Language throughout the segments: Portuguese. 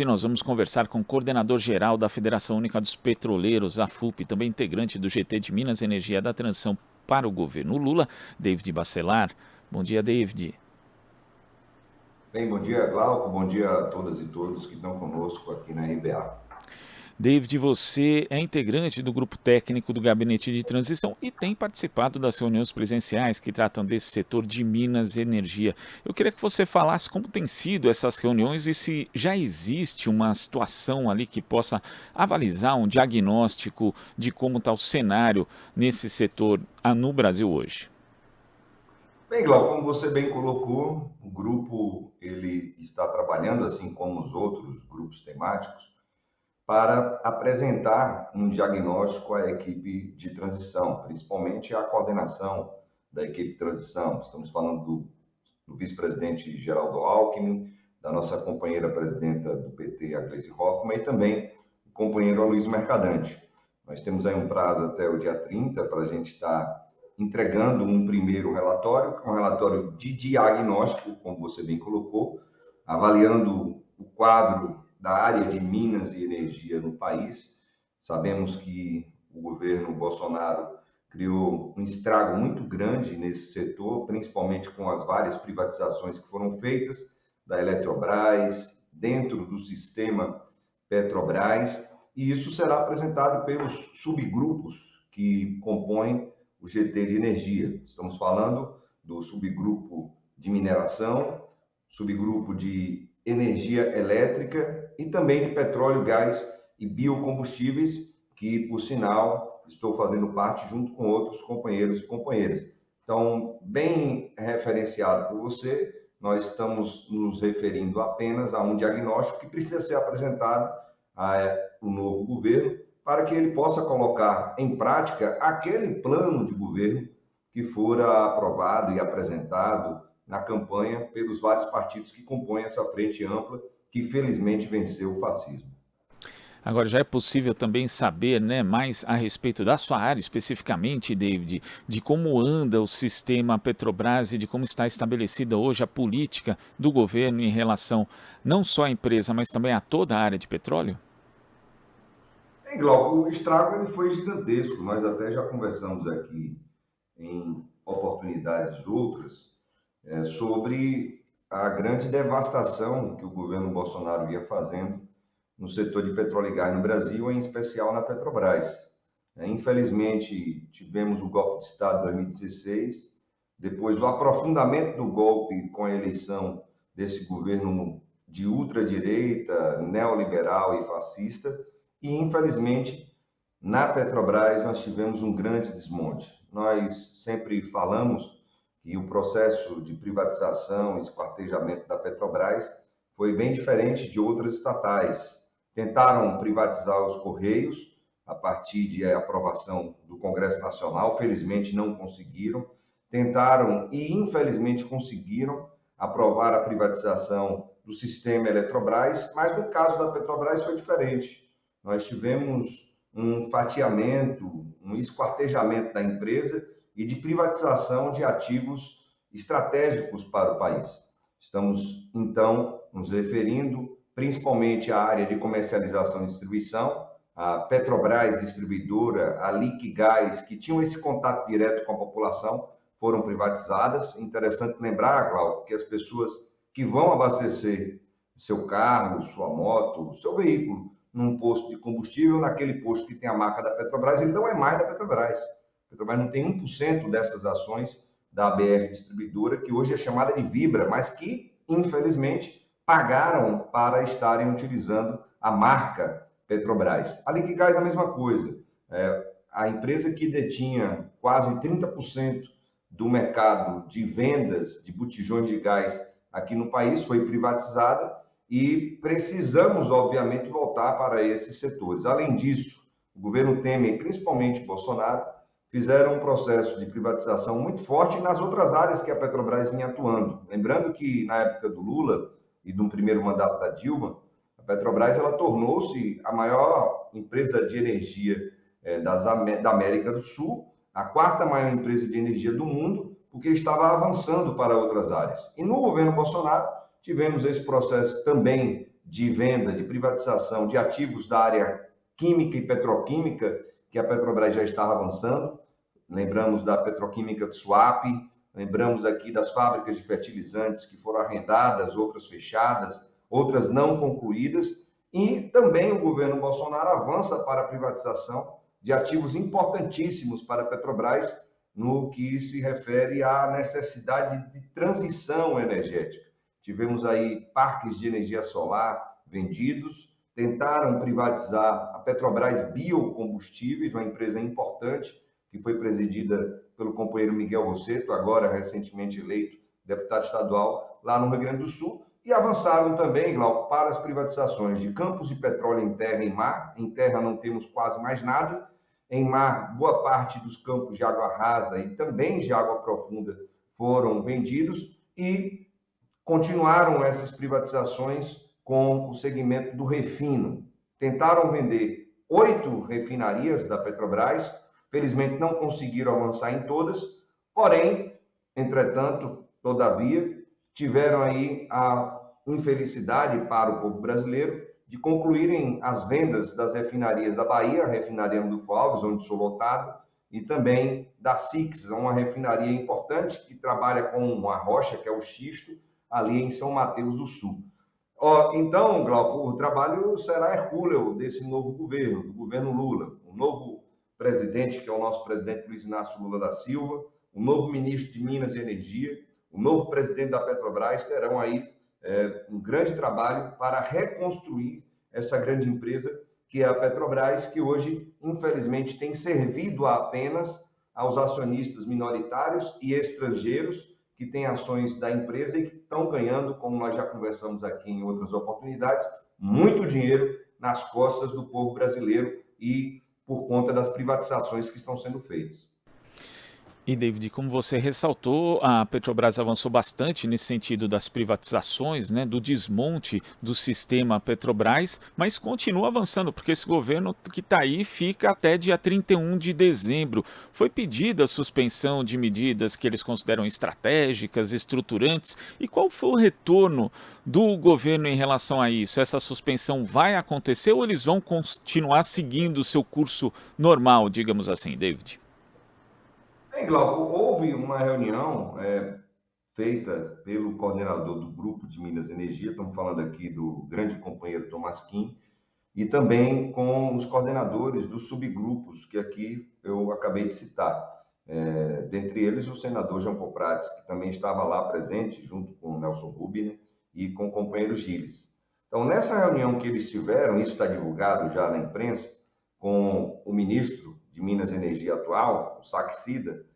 E nós vamos conversar com o coordenador-geral da Federação Única dos Petroleiros, a FUP, também integrante do GT de Minas e Energia da Transição para o governo Lula, David Bacelar. Bom dia, David. Bem, bom dia, Glauco. Bom dia a todas e todos que estão conosco aqui na RBA. David, você é integrante do grupo técnico do Gabinete de Transição e tem participado das reuniões presenciais que tratam desse setor de Minas e Energia. Eu queria que você falasse como têm sido essas reuniões e se já existe uma situação ali que possa avalizar um diagnóstico de como está o cenário nesse setor no Brasil hoje. Bem, Glauco, como você bem colocou, o grupo ele está trabalhando, assim como os outros grupos temáticos, para apresentar um diagnóstico à equipe de transição, principalmente à coordenação da equipe de transição. Estamos falando do vice-presidente Geraldo Alckmin, da nossa companheira presidenta do PT, a Gleisi Hoffmann, e também o companheiro Aloysio Mercadante. Nós temos aí um prazo até o dia 30 para a gente estar entregando um primeiro relatório, que é um relatório de diagnóstico, como você bem colocou, avaliando o quadro da área de Minas e Energia no país. Sabemos que o governo Bolsonaro criou um estrago muito grande nesse setor, principalmente com as várias privatizações que foram feitas da Eletrobras, dentro do sistema Petrobras, e isso será apresentado pelos subgrupos que compõem o GT de Energia. Estamos falando do subgrupo de mineração, subgrupo de energia elétrica e também de petróleo, gás e biocombustíveis, que, por sinal, estou fazendo parte junto com outros companheiros e companheiras. Então, bem referenciado por você, nós estamos nos referindo apenas a um diagnóstico que precisa ser apresentado ao novo governo para que ele possa colocar em prática aquele plano de governo que fora aprovado e apresentado na campanha pelos vários partidos que compõem essa frente ampla que felizmente venceu o fascismo. Agora, já é possível também saber, né, mais a respeito da sua área especificamente, David, de como anda o sistema Petrobras e de como está estabelecida hoje a política do governo em relação não só à empresa, mas também a toda a área de petróleo? Glauco, o estrago ele foi gigantesco. Nós até já conversamos aqui em oportunidades outras sobre a grande devastação que o governo Bolsonaro ia fazendo no setor de petróleo e gás no Brasil, em especial na Petrobras. Infelizmente, tivemos o golpe de Estado de 2016, depois o aprofundamento do golpe com a eleição desse governo de ultradireita, neoliberal e fascista, e infelizmente na Petrobras nós tivemos um grande desmonte. Nós sempre falamos que o processo de privatização e esquartejamento da Petrobras foi bem diferente de outras estatais. Tentaram privatizar os Correios a partir de aprovação do Congresso Nacional, felizmente não conseguiram. Tentaram e infelizmente conseguiram aprovar a privatização do sistema Eletrobras, mas no caso da Petrobras foi diferente. Nós tivemos um fatiamento, um esquartejamento da empresa e de privatização de ativos estratégicos para o país. Estamos, então, nos referindo principalmente à área de comercialização e distribuição, a Petrobras distribuidora, a Liquigás, que tinham esse contato direto com a população, foram privatizadas. Interessante lembrar, Glauco, que as pessoas que vão abastecer seu carro, sua moto, seu veículo, num posto de combustível, naquele posto que tem a marca da Petrobras, ele não é mais da Petrobras. A Petrobras não tem 1% dessas ações da ABR Distribuidora, que hoje é chamada de Vibra, mas que, infelizmente, pagaram para estarem utilizando a marca Petrobras. A Liquigás é a mesma coisa. A empresa que detinha quase 30% do mercado de vendas de botijões de gás aqui no país foi privatizada e precisamos, obviamente, voltar para esses setores. Além disso, o governo Temer, principalmente Bolsonaro, fizeram um processo de privatização muito forte nas outras áreas que a Petrobras vinha atuando. Lembrando que, na época do Lula e do primeiro mandato da Dilma, a Petrobras ela tornou-se a maior empresa de energia da América do Sul, a quarta maior empresa de energia do mundo, porque estava avançando para outras áreas. E no governo Bolsonaro, tivemos esse processo também de venda, de privatização de ativos da área química e petroquímica, que a Petrobras já estava avançando. Lembramos da petroquímica de Suape, lembramos aqui das fábricas de fertilizantes que foram arrendadas, outras fechadas, outras não concluídas, e também o governo Bolsonaro avança para a privatização de ativos importantíssimos para a Petrobras, no que se refere à necessidade de transição energética. Tivemos aí parques de energia solar vendidos, tentaram privatizar a Petrobras Biocombustíveis, uma empresa importante, que foi presidida pelo companheiro Miguel Rosseto, agora recentemente eleito deputado estadual lá no Rio Grande do Sul, e avançaram também, Glauco, para as privatizações de campos de petróleo em terra e mar. Em terra não temos quase mais nada, em mar, boa parte dos campos de água rasa e também de água profunda foram vendidos e continuaram essas privatizações com o segmento do refino. Tentaram vender 8 refinarias da Petrobras, felizmente não conseguiram avançar em todas, porém, entretanto, todavia, tiveram aí a infelicidade para o povo brasileiro de concluírem as vendas das refinarias da Bahia, a refinaria do Alves, onde sou lotado, e também da SIX, uma refinaria importante que trabalha com uma rocha, que é o xisto, ali em São Mateus do Sul. Então, Glauco, o trabalho será hercúleo desse novo governo, do governo Lula. O novo presidente, que é o nosso presidente Luiz Inácio Lula da Silva, o novo ministro de Minas e Energia, o novo presidente da Petrobras terão aí um grande trabalho para reconstruir essa grande empresa que é a Petrobras, que hoje, infelizmente, tem servido apenas aos acionistas minoritários e estrangeiros que têm ações da empresa e que estão ganhando, como nós já conversamos aqui em outras oportunidades, muito dinheiro nas costas do povo brasileiro e por conta das privatizações que estão sendo feitas. E, David, como você ressaltou, a Petrobras avançou bastante nesse sentido das privatizações, né, do desmonte do sistema Petrobras, mas continua avançando, porque esse governo que está aí fica até dia 31 de dezembro. Foi pedida a suspensão de medidas que eles consideram estratégicas, estruturantes, e qual foi o retorno do governo em relação a isso? Essa suspensão vai acontecer ou eles vão continuar seguindo o seu curso normal, digamos assim, David? Bem, Glauco, houve uma reunião feita pelo coordenador do Grupo de Minas e Energia, estamos falando aqui do grande companheiro Tomás Kim, e também com os coordenadores dos subgrupos, que aqui eu acabei de citar. Dentre eles, o senador João Paul Prats, que também estava lá presente, junto com o Nelson Rubner e com o companheiro Gilles. Então, nessa reunião que eles tiveram, isso está divulgado já na imprensa, com o ministro de Minas e Energia atual, o Saxida,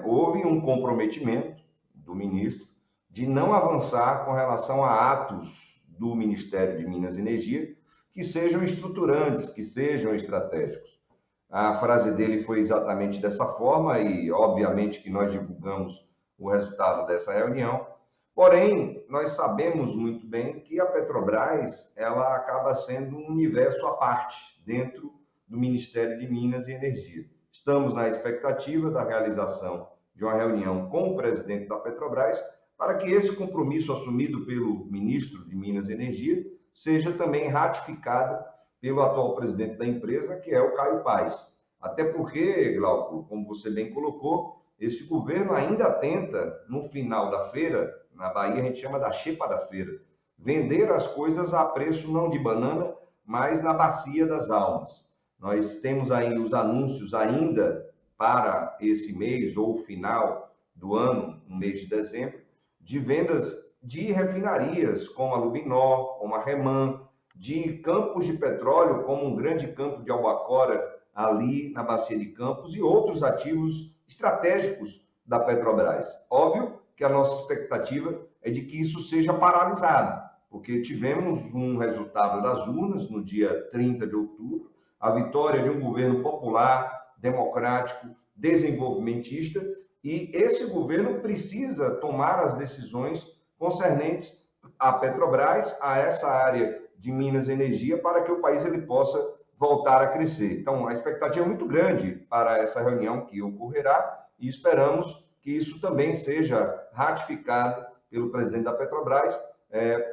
houve um comprometimento do ministro de não avançar com relação a atos do Ministério de Minas e Energia que sejam estruturantes, que sejam estratégicos. A frase dele foi exatamente dessa forma e, obviamente, que nós divulgamos o resultado dessa reunião. Porém, nós sabemos muito bem que a Petrobras ela acaba sendo um universo à parte dentro do Ministério de Minas e Energia. Estamos na expectativa da realização de uma reunião com o presidente da Petrobras para que esse compromisso assumido pelo ministro de Minas e Energia seja também ratificado pelo atual presidente da empresa, que é o Caio Paes. Até porque, Glauco, como você bem colocou, esse governo ainda tenta, no final da feira, na Bahia a gente chama da xepa da feira, vender as coisas a preço não de banana, mas na bacia das almas. Nós temos aí os anúncios ainda para esse mês ou final do ano, no mês de dezembro, de vendas de refinarias, como a Lubinó, como a Reman, de campos de petróleo, como um grande campo de Albacora, ali na Bacia de Campos, e outros ativos estratégicos da Petrobras. Óbvio que a nossa expectativa é de que isso seja paralisado, porque tivemos um resultado das urnas no dia 30 de outubro, a vitória de um governo popular, democrático, desenvolvimentista, e esse governo precisa tomar as decisões concernentes à Petrobras, a essa área de Minas e Energia, para que o país ele possa voltar a crescer. Então, a expectativa é muito grande para essa reunião que ocorrerá e esperamos que isso também seja ratificado pelo presidente da Petrobras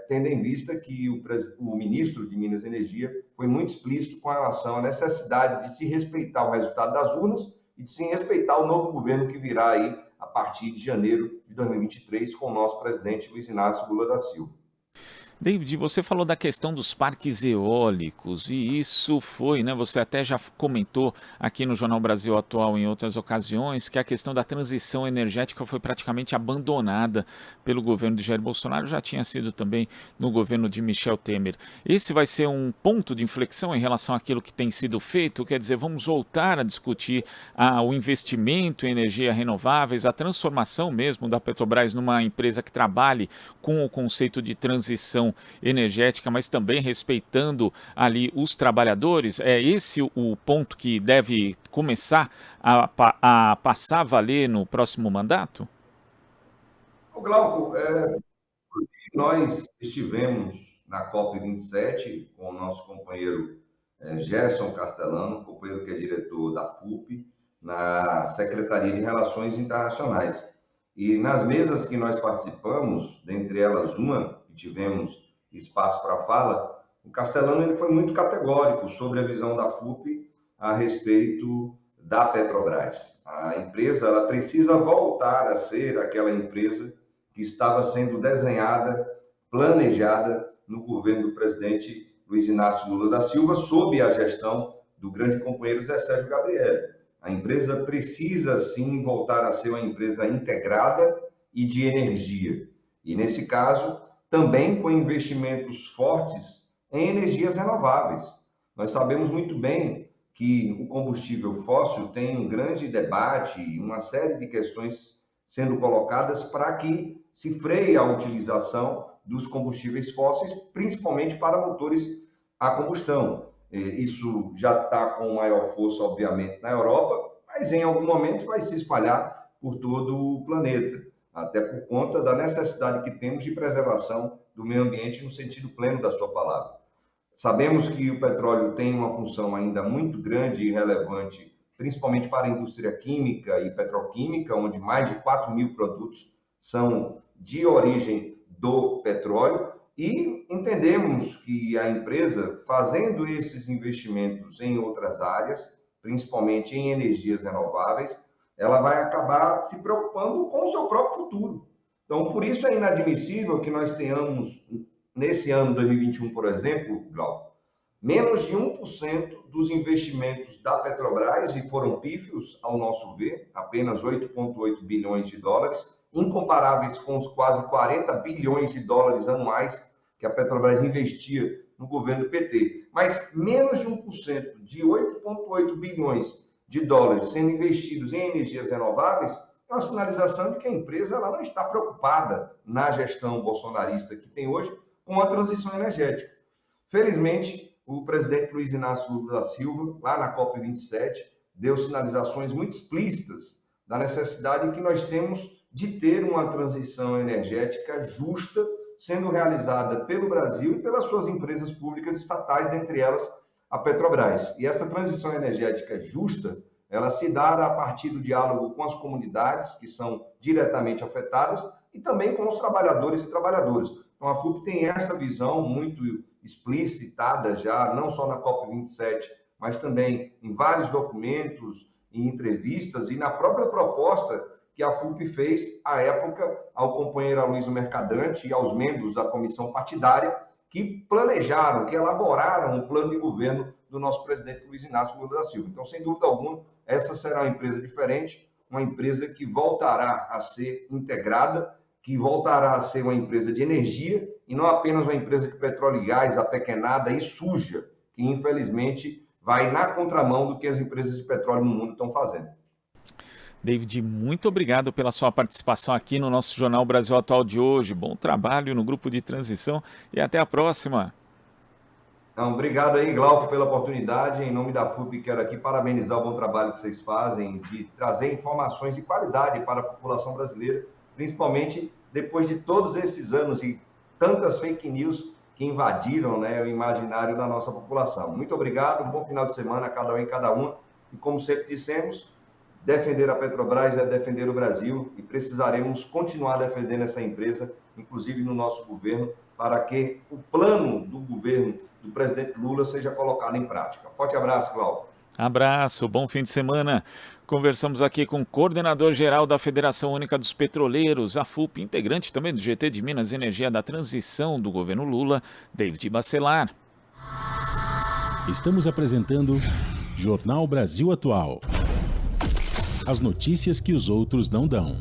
tendo em vista que o ministro de Minas e Energia foi muito explícito com relação à necessidade de se respeitar o resultado das urnas e de se respeitar o novo governo que virá aí a partir de janeiro de 2023 com o nosso presidente Luiz Inácio Lula da Silva. David, você falou da questão dos parques eólicos e isso foi, né? Você até já comentou aqui no Jornal Brasil Atual em outras ocasiões que a questão da transição energética foi praticamente abandonada pelo governo de Jair Bolsonaro, já tinha sido também no governo de Michel Temer. Esse vai ser um ponto de inflexão em relação àquilo que tem sido feito, quer dizer, vamos voltar a discutir o investimento em energia renováveis, a transformação mesmo da Petrobras numa empresa que trabalhe com o conceito de transição energética, mas também respeitando ali os trabalhadores. É esse o ponto que deve começar a passar a valer no próximo mandato? O Glauco, nós estivemos na COP27 com o nosso companheiro Gerson Castellano, companheiro que é diretor da FUP, na Secretaria de Relações Internacionais. E nas mesas que nós participamos, dentre elas uma, que tivemos espaço para fala, o Castellano ele foi muito categórico sobre a visão da FUP a respeito da Petrobras. A empresa ela precisa voltar a ser aquela empresa que estava sendo desenhada, planejada no governo do presidente Luiz Inácio Lula da Silva, sob a gestão do grande companheiro Zé Sérgio Gabrielli. A empresa precisa, sim, voltar a ser uma empresa integrada e de energia. E, nesse caso, também com investimentos fortes em energias renováveis. Nós sabemos muito bem que o combustível fóssil tem um grande debate e uma série de questões sendo colocadas para que se freie a utilização dos combustíveis fósseis, principalmente para motores a combustão. Isso já está com maior força, obviamente, na Europa, mas em algum momento vai se espalhar por todo o planeta, até por conta da necessidade que temos de preservação do meio ambiente no sentido pleno da sua palavra. Sabemos que o petróleo tem uma função ainda muito grande e relevante, principalmente para a indústria química e petroquímica, onde mais de 4.000 produtos são de origem do petróleo, e entendemos que a empresa, fazendo esses investimentos em outras áreas, principalmente em energias renováveis, ela vai acabar se preocupando com o seu próprio futuro. Então, por isso é inadmissível que nós tenhamos, nesse ano 2021, por exemplo, Glauco, menos de 1% dos investimentos da Petrobras, e foram pífios, ao nosso ver, apenas 8,8 bilhões de dólares, incomparáveis com os quase 40 bilhões de dólares anuais que a Petrobras investia no governo PT. Mas menos de 1% de 8,8 bilhões de dólares sendo investidos em energias renováveis é uma sinalização de que a empresa ela não está preocupada na gestão bolsonarista que tem hoje com a transição energética. Felizmente, o presidente Luiz Inácio Lula da Silva, lá na COP27, deu sinalizações muito explícitas da necessidade que nós temos de ter uma transição energética justa, sendo realizada pelo Brasil e pelas suas empresas públicas estatais, dentre elas a Petrobras. E essa transição energética justa, ela se dá a partir do diálogo com as comunidades que são diretamente afetadas e também com os trabalhadores e trabalhadoras. Então, a FUP tem essa visão muito explicitada já, não só na COP27, mas também em vários documentos, em entrevistas e na própria proposta que a FUP fez, à época, ao companheiro Aloysio Mercadante e aos membros da comissão partidária que planejaram, que elaboraram um plano de governo do nosso presidente Luiz Inácio Lula da Silva. Então, sem dúvida alguma, essa será uma empresa diferente, uma empresa que voltará a ser integrada, que voltará a ser uma empresa de energia e não apenas uma empresa de petróleo e gás apequenada e suja, que infelizmente vai na contramão do que as empresas de petróleo no mundo estão fazendo. David, muito obrigado pela sua participação aqui no nosso Jornal Brasil Atual de hoje. Bom trabalho no grupo de transição e até a próxima. Então, obrigado aí, Glauco, pela oportunidade. Em nome da FUP, quero aqui parabenizar o bom trabalho que vocês fazem de trazer informações de qualidade para a população brasileira, principalmente depois de todos esses anos e tantas fake news que invadiram, né, o imaginário da nossa população. Muito obrigado, um bom final de semana a cada um e cada uma. E como sempre dissemos, defender a Petrobras é defender o Brasil e precisaremos continuar defendendo essa empresa, inclusive no nosso governo, para que o plano do governo do presidente Lula seja colocado em prática. Forte abraço, Cláudio. Abraço, bom fim de semana. Conversamos aqui com o coordenador-geral da Federação Única dos Petroleiros, a FUP, integrante também do GT de Minas e Energia da transição do governo Lula, David Bacelar. Estamos apresentando Jornal Brasil Atual. As notícias que os outros não dão.